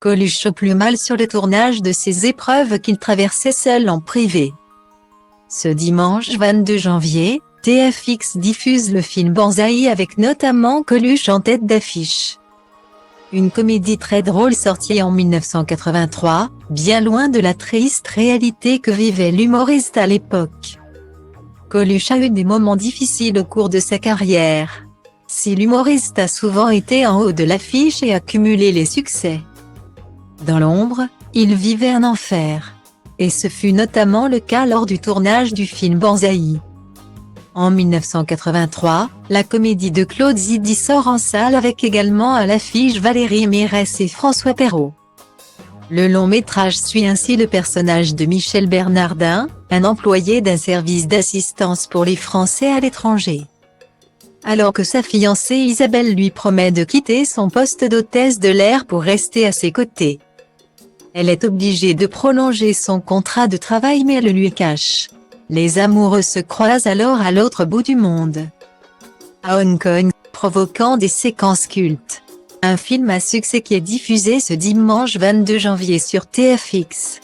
Coluche au plus mal sur le tournage de ces épreuves qu'il traversait seul en privé. Ce dimanche 22 janvier, TFX diffuse le film Banzai avec notamment Coluche en tête d'affiche. Une comédie très drôle sortie en 1983, bien loin de la triste réalité que vivait l'humoriste à l'époque. Coluche a eu des moments difficiles au cours de sa carrière. Si l'humoriste a souvent été en haut de l'affiche et accumulé les succès, dans l'ombre, il vivait un enfer. Et ce fut notamment le cas lors du tournage du film Banzai. En 1983, la comédie de Claude Zidi sort en salle avec également à l'affiche Valérie Mérès et François Perrault. Le long métrage suit ainsi le personnage de Michel Bernardin, un employé d'un service d'assistance pour les Français à l'étranger. Alors que sa fiancée Isabelle lui promet de quitter son poste d'hôtesse de l'air pour rester à ses côtés, elle est obligée de prolonger son contrat de travail mais le lui cache. Les amoureux se croisent alors à l'autre bout du monde, à Hong Kong, provoquant des séquences cultes. Un film à succès qui est diffusé ce dimanche 22 janvier sur TFX.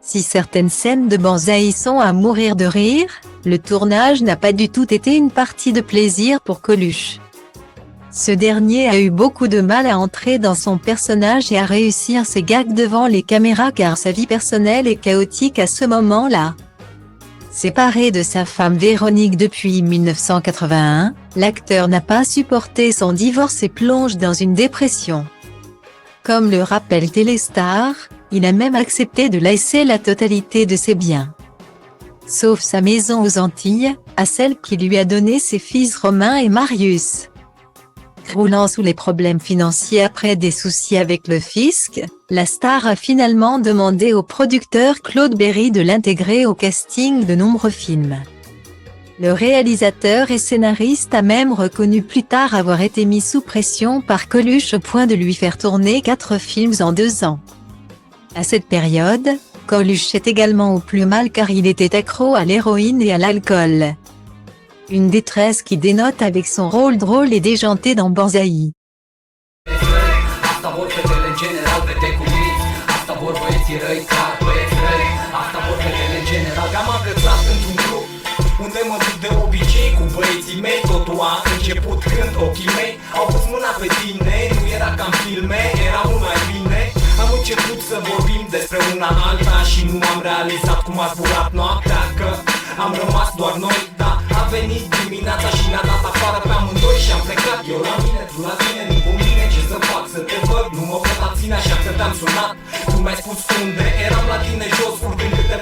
Si certaines scènes de Banzai sont à mourir de rire, le tournage n'a pas du tout été une partie de plaisir pour Coluche. Ce dernier a eu beaucoup de mal à entrer dans son personnage et à réussir ses gags devant les caméras car sa vie personnelle est chaotique à ce moment-là. Séparé de sa femme Véronique depuis 1981, l'acteur n'a pas supporté son divorce et plonge dans une dépression. Comme le rappelle Téléstar, il a même accepté de laisser la totalité de ses biens, sauf sa maison aux Antilles, à celle qui lui a donné ses fils Romain et Marius. Roulant sous les problèmes financiers après des soucis avec le fisc, la star a finalement demandé au producteur Claude Berry de l'intégrer au casting de nombreux films. Le réalisateur et scénariste a même reconnu plus tard avoir été mis sous pression par Coluche au point de lui faire tourner 4 films en 2 ans. À cette période, Coluche est également au plus mal car il était accro à l'héroïne et à l'alcool. Une détresse qui dénote avec son rôle drôle et déjanté dans Banzai. Unde mă duc de obicei cu băieții mei. Totul a început când ochii mei au pus mâna pe tine. Nu era ca în filme, era mult mai bine. Am început să vorbim despre una alta și nu am realizat cum a zburat noaptea, că am rămas doar noi, da. A venit dimineața și ne-a dat afară pe amândoi și am plecat. Eu la mine, tu la tine, nu combine. Ce să fac, să te văd, nu mă pot abține, așa că te-am sunat. Tu mi-ai spus unde, eram la tine jos, urcând câte